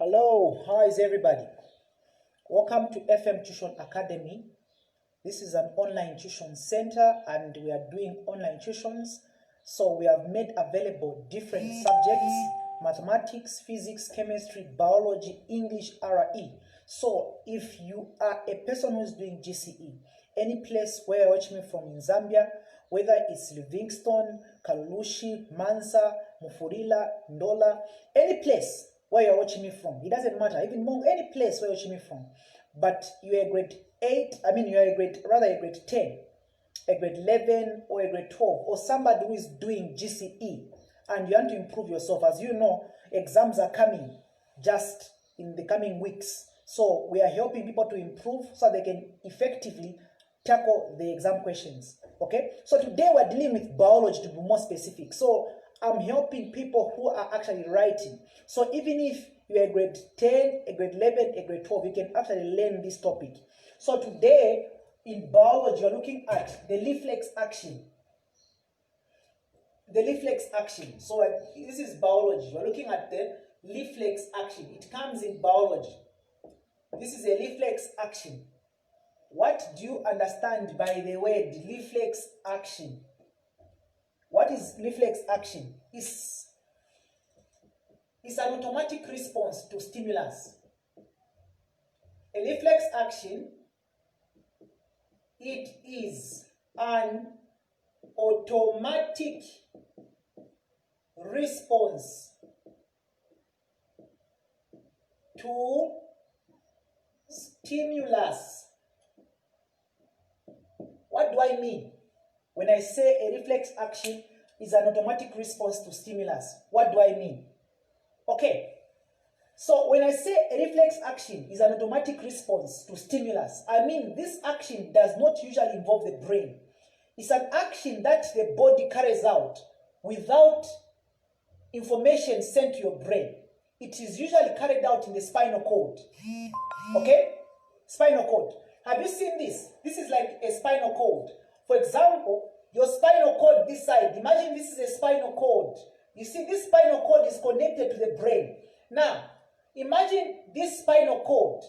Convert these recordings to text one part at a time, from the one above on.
Hello, how is everybody? Welcome to FM Tuition Academy. This is an online tuition center and we are doing online tuitions. So we have made available different subjects: mathematics, physics, chemistry, biology, English, RE. So if you are a person who's doing GCE, any place where you're watching me from in Zambia, whether it's Livingstone, Kalulushi, Mansa, Mufurila, Ndola, any place where you're watching me from, it doesn't matter, even more, any place where you're watching me from, but you're a grade 8, you're a grade 10, a grade 11, or a grade 12, or somebody who is doing GCE, and you want to improve yourself. As you know, exams are coming just in the coming weeks, so we are helping people to improve so they can effectively tackle the exam questions. Okay, so today we're dealing with biology, to be more specific. So I'm helping people who are actually writing. So even if you're a grade 10, a grade 11, a grade 12, you can actually learn this topic. So today in biology, you're looking at the reflex action. The reflex action. So this is biology. We're looking at the reflex action. It comes in biology. This is a reflex action. What do you understand by the word reflex action? What is reflex action? It's an automatic response to stimulus. A reflex action, it is an automatic response to stimulus. What do I mean when I say a reflex action is an automatic response to stimulus? What do I mean? Okay, so when I say a reflex action is an automatic response to stimulus, I mean this action does not usually involve the brain. It's an action that the body carries out without information sent to your brain. It is usually carried out in the spinal cord. Okay? Spinal cord. Have you seen this? This is like a spinal cord. For example, your spinal cord this side, imagine this is a spinal cord. You see, this spinal cord is connected to the brain. Now, imagine this spinal cord.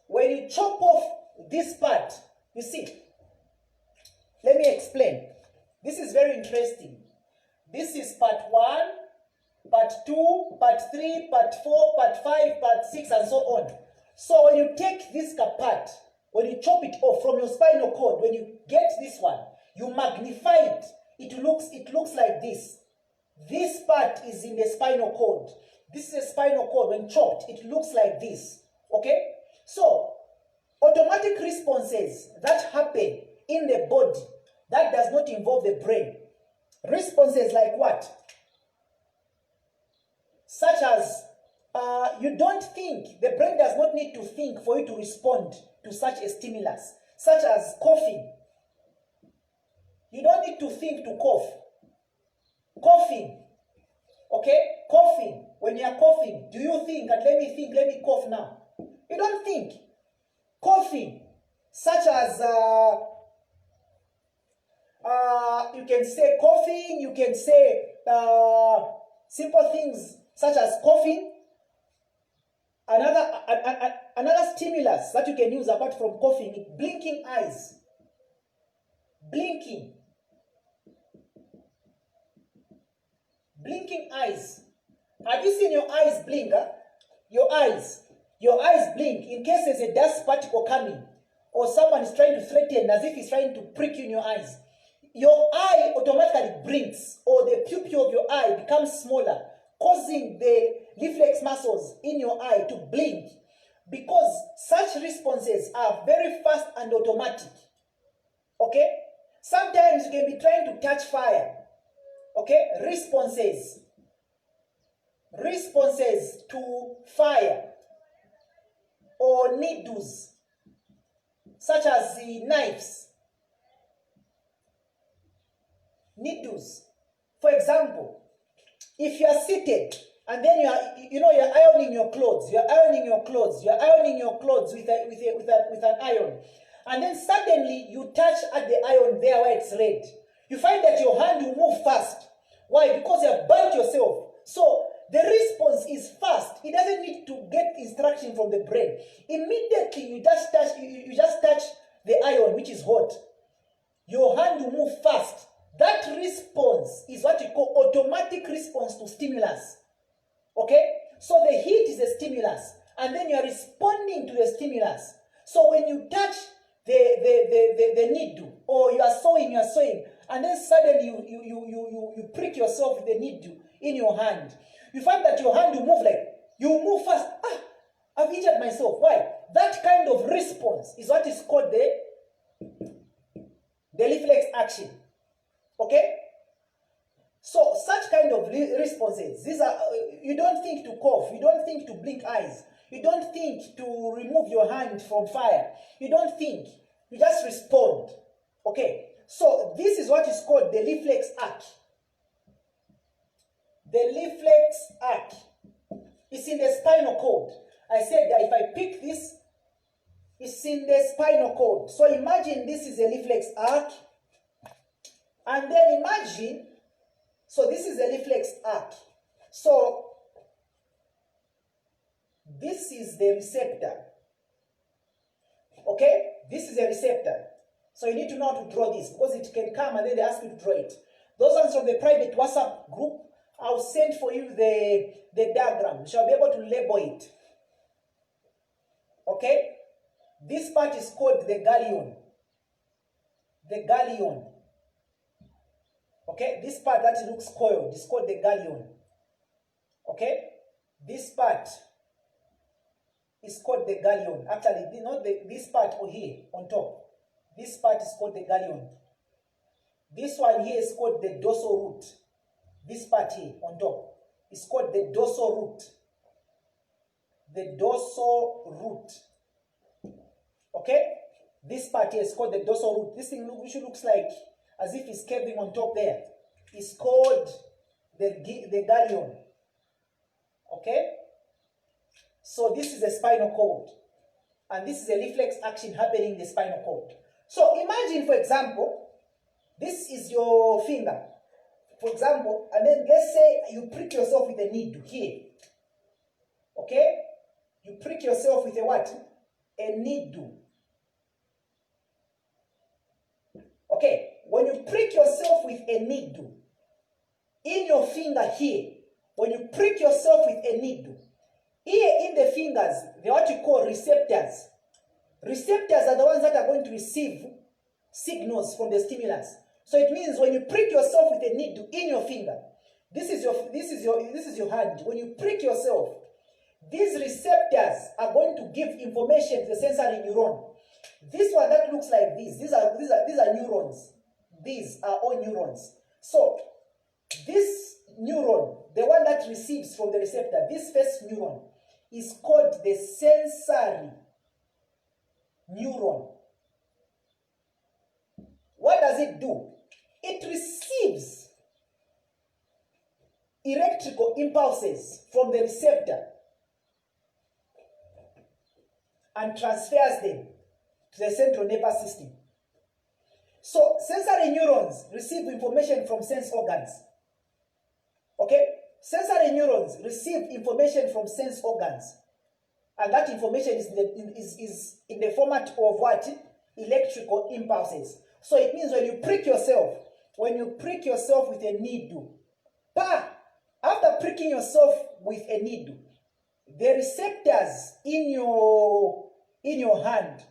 When you chop off this part, you see, let me explain. This is very interesting. This is part 1, part 2, part 3, part 4, part 5, part 6, and so on. So when you take this part, when you chop it off from your spinal cord, when you get this one, you magnify it. It looks like this. This part is in the spinal cord. This is a spinal cord. When chopped, it looks like this. Okay? So, automatic responses that happen in the body that does not involve the brain. Responses like what? Such as you don't think, the brain does not need to think for you to respond to such a stimulus, such as coughing. You don't need to think to cough. Coughing. Okay? Coughing. When you are coughing, do you think, and let me cough now? You don't think. Coughing. Such as, you can say coughing, you can say simple things such as coughing. Another stimulus that you can use apart from coughing is blinking eyes. Blinking. Blinking eyes. Have you seen your eyes blink? Huh? Your eyes blink in case there's a dust particle coming or someone is trying to threaten as if he's trying to prick you in your eyes. Your eye automatically blinks, or the pupil of your eye becomes smaller, causing the reflex muscles in your eye to blink, because such responses are very fast and automatic. Okay? Sometimes you can be trying to catch fire. Okay? Responses to fire or needles, such as the knives. Needles. For example, if you are seated and then you're ironing your clothes, you're ironing your clothes with an iron, and then suddenly you touch at the iron there where it's red. You find that your hand will move fast. Why? Because you have burnt yourself. So the response is fast. It doesn't from the brain. Immediately you just touch the iron, which is hot. Your hand will move fast. That response is what you call automatic response to stimulus. Okay? So the heat is a stimulus, and then you are responding to the stimulus. So when you touch the needle, or you are sewing, and then suddenly you prick yourself with the needle in your hand, you find that your hand will move you move fast. I've injured myself. Why? That kind of response is what is called the reflex action. Okay? So such kind of responses, these are, you don't think to cough, you don't think to blink eyes, you don't think to remove your hand from fire, you don't think, you just respond. Okay? So this is what is called the reflex arc. The reflex arc is in the spinal cord. I said that if I pick this, it's in the spinal cord. So imagine this is a reflex arc. And then imagine, so this is a reflex arc. So this is the receptor. Okay? This is a receptor. So you need to know how to draw this, because it can come and then they ask you to draw it. Those ones from the private WhatsApp group, I'll send for you the diagram. You shall be able to label it. Okay? This part is called the galleon. The galleon. Okay? This part that looks coiled is called the galleon. Okay? This part is called the galleon. Actually, not this part over here on top. This part is called the galleon. This one here is called the dorsal root. This part here on top is called the dorsal root. The dorsal root. Okay? This part here is called the dorsal root. This thing which looks like as if it's curving on top there is called the galleon. Okay? So this is the spinal cord. And this is a reflex action happening in the spinal cord. So imagine, for example, this is your finger. For example, and then let's say you prick yourself with a needle here. Okay? You prick yourself with a what? A needle. Okay, when you prick yourself with a needle, in your finger here, when you prick yourself with a needle, here in the fingers, they're what you call receptors. Receptors are the ones that are going to receive signals from the stimulus. So it means when you prick yourself with a needle in your finger, this is your hand. When you prick yourself, these receptors are going to give information to the sensory neuron. This one that looks like this, these are neurons. These are all neurons. So this neuron, the one that receives from the receptor, this first neuron, is called the sensory neuron. What does it do? It receives electrical impulses from the receptor and transfers them to the central nervous system. So sensory neurons receive information from sense organs. Okay? Sensory neurons receive information from sense organs. And that information is in the format of what? Electrical impulses. So it means when you prick yourself with a needle, after pricking yourself with a needle, the receptors in your hand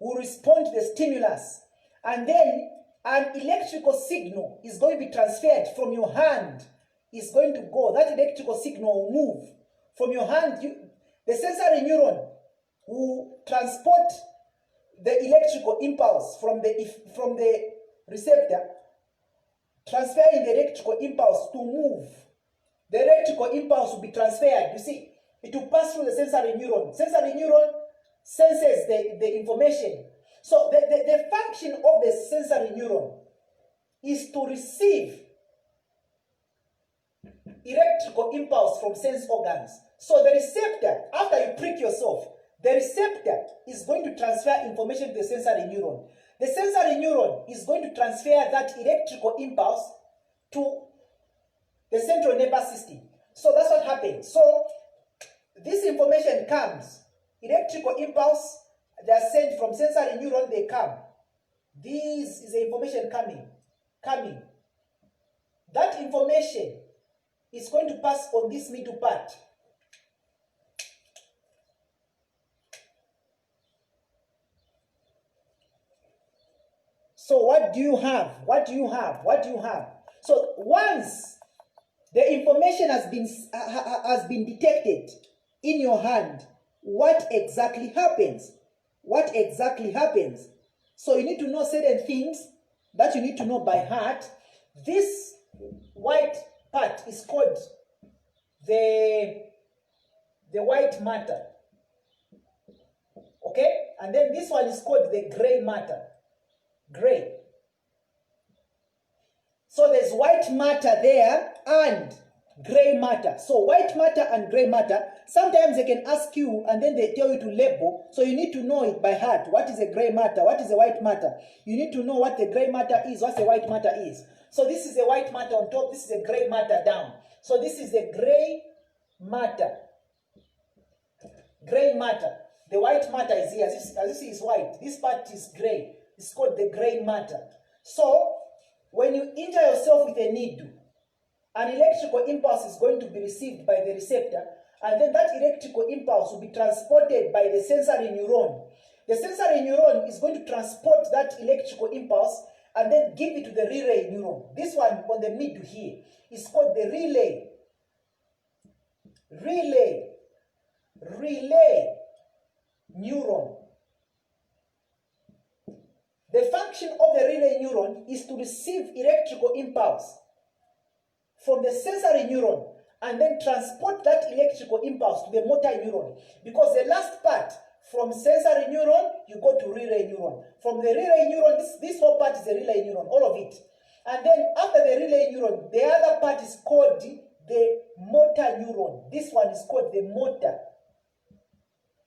will respond to the stimulus, and then an electrical signal is going to be transferred from your hand. Is going to go. That electrical signal will move from your hand. The sensory neuron will transport the electrical impulse from the receptor, transferring the electrical impulse to move. The electrical impulse will be transferred. You see, it will pass through the sensory neuron. Sensory neuron senses the information. So the function of the sensory neuron is to receive electrical impulse from sense organs. So the receptor, after you prick yourself, the receptor is going to transfer information to the sensory neuron. The sensory neuron is going to transfer that electrical impulse to the central nervous system. So that's what happens. So this information comes, electrical impulse, they are sent from sensory neuron, they come. This is the information coming. That information is going to pass on this middle part. So what do you have? What do you have? What do you have? So once the information has been detected in your hand, what exactly happens? What exactly happens? So you need to know certain things that you need to know by heart. This white part is called the white matter. Okay? And then this one is called the gray matter. Gray. So there's white matter there and gray matter. So white matter and gray matter, sometimes they can ask you and then they tell you to label. So you need to know it by heart. What is a gray matter? What is a white matter? You need to know what the gray matter is, what the white matter is. So this is the white matter on top, this is the gray matter down. So this is the gray matter. Gray matter. The white matter is here. As you see, is white. This part is gray. It's called the gray matter. So when you injure yourself with a needle, an electrical impulse is going to be received by the receptor, and then that electrical impulse will be transported by the sensory neuron. The sensory neuron is going to transport that electrical impulse and then give it to the relay neuron. This one on the middle here is called the relay. Relay neuron. The function of the relay neuron is to receive electrical impulse from the sensory neuron and then transport that electrical impulse to the motor neuron. Because the last part, from sensory neuron, you go to relay neuron. From the relay neuron, this whole part is the relay neuron, all of it. And then after the relay neuron, the other part is called the motor neuron. This one is called the motor.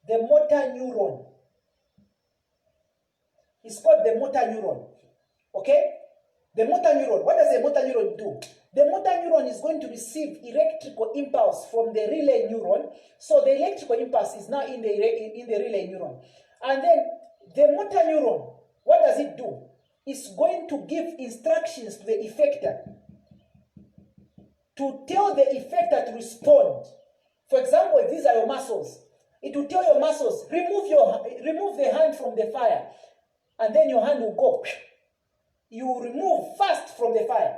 The motor neuron. It's called the motor neuron. Okay? The motor neuron. What does the motor neuron do? The motor neuron is going to receive electrical impulse from the relay neuron. So the electrical impulse is now in the relay neuron. And then the motor neuron, what does it do? It's going to give instructions to the effector to tell the effector to respond. For example, if these are your muscles, it will tell your muscles, remove the hand from the fire. And then your hand will go. You will remove fast from the fire.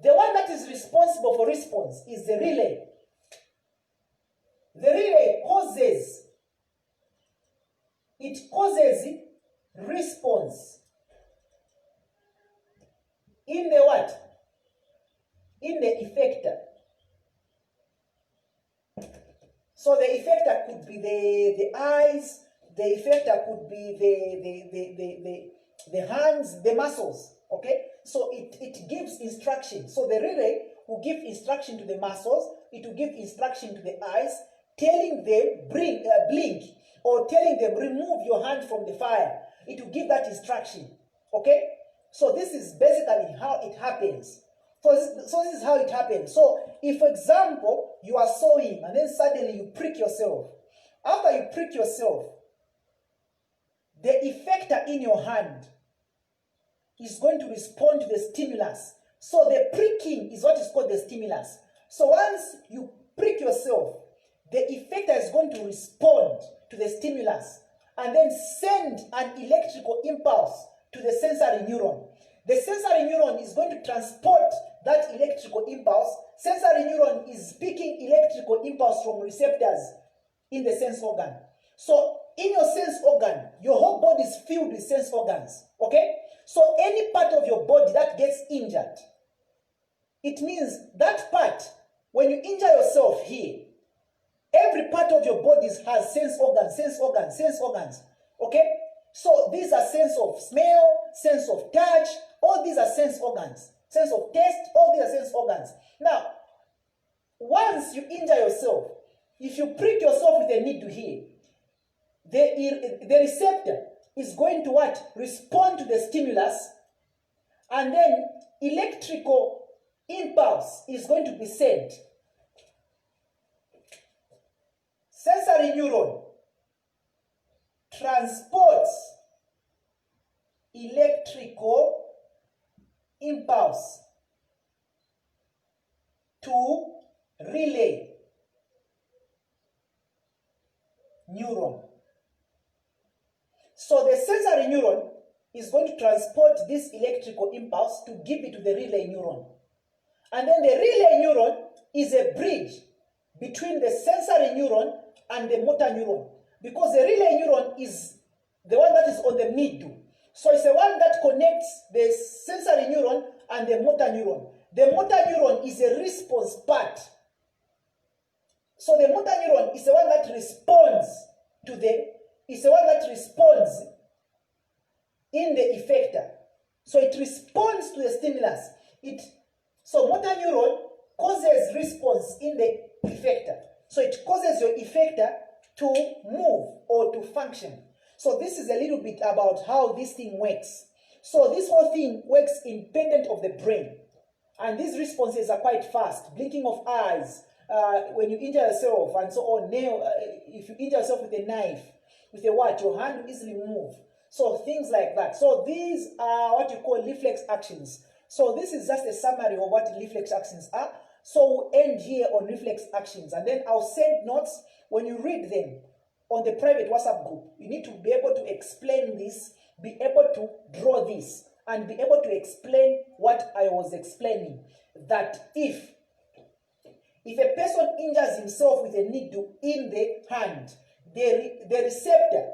The one that is responsible for response is the relay. The relay causes response in the what? In the effector. So the effector could be the eyes, the effector could be the hands, the muscles. Okay? So it gives instruction. So the relay will give instruction to the muscles, it will give instruction to the eyes, telling them blink, or telling them remove your hand from the fire. It will give that instruction. Okay? So this is basically how it happens. So this is how it happens. So if, for example, you are sewing and then suddenly you prick yourself. After you prick yourself, the effector in your hand is going to respond to the stimulus. So the pricking is what is called the stimulus. So once you prick yourself, the effector is going to respond to the stimulus and then send an electrical impulse to the sensory neuron. The sensory neuron is going to transport that electrical impulse. Sensory neuron is picking electrical impulse from receptors in the sense organ. So in your sense organ, your whole body is filled with sense organs. Okay? So any part of your body that gets injured, it means that part, when you injure yourself here, every part of your body has sense organs. Okay? So these are sense of smell, sense of touch, all these are sense organs. Sense of taste, all these are sense organs. Now, once you injure yourself, if you prick yourself with a needle here, the receptor is going to what? Respond to the stimulus, and then electrical impulse is going to be sent. sensory neuron transports electrical impulse to relay neuron. So the sensory neuron is going to transport this electrical impulse to give it to the relay neuron. And then the relay neuron is a bridge between the sensory neuron and the motor neuron, because the relay neuron is the one that is on the middle. So it's the one that connects the sensory neuron and the motor neuron. The motor neuron is a response part. So the motor neuron is the one that responds in the effector. So it responds to the stimulus. So motor neuron causes response in the effector. So it causes your effector to move or to function. So this is a little bit about how this thing works. So this whole thing works independent of the brain. And these responses are quite fast. Blinking of eyes, when you injure yourself and so on. If you injure yourself with a knife, with a what, your hand will easily move. So things like that. So these are what you call reflex actions. So this is just a summary of what reflex actions are. So we'll end here on reflex actions. And then I'll send notes when you read them on the private WhatsApp group. You need to be able to explain this, be able to draw this, and be able to explain what I was explaining. That if a person injures himself with a needle in the hand, the receptor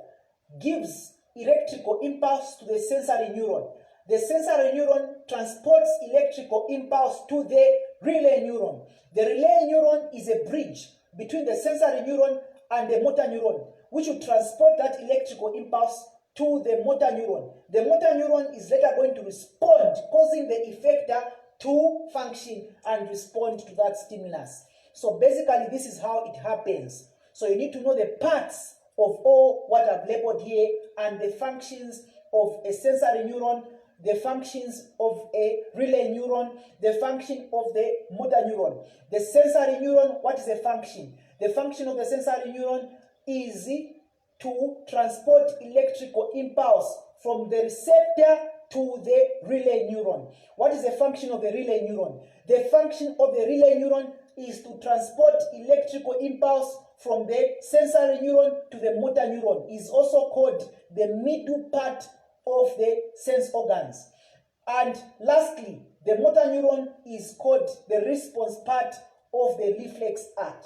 gives electrical impulse to the sensory neuron. The sensory neuron transports electrical impulse to the relay neuron. The relay neuron is a bridge between the sensory neuron and the motor neuron, which will transport that electrical impulse to the motor neuron. The motor neuron is later going to respond, causing the effector to function and respond to that stimulus. So basically, this is how it happens. So you need to know the parts of all what I've labeled here and the functions of a sensory neuron, the functions of a relay neuron, the function of the motor neuron. The sensory neuron, what is the function? The function of the sensory neuron is to transport electrical impulse from the receptor to the relay neuron. What is the function of the relay neuron? The function of the relay neuron is to transport electrical impulse from the sensory neuron to the motor neuron. Is also called the middle part of the sense organs. And lastly, the motor neuron is called the response part of the reflex arc.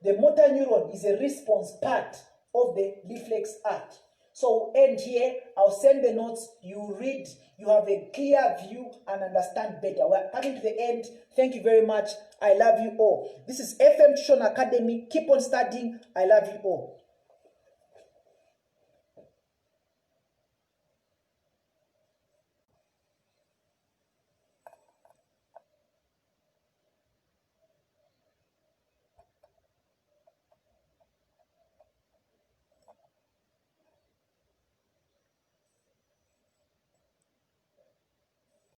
The motor neuron is a response part of the reflex arc. So we'll end here. I'll send the notes. You read. You have a clear view and understand better. We're coming to the end. Thank you very much. I love you all. This is FM Tuition Academy. Keep on studying. I love you all.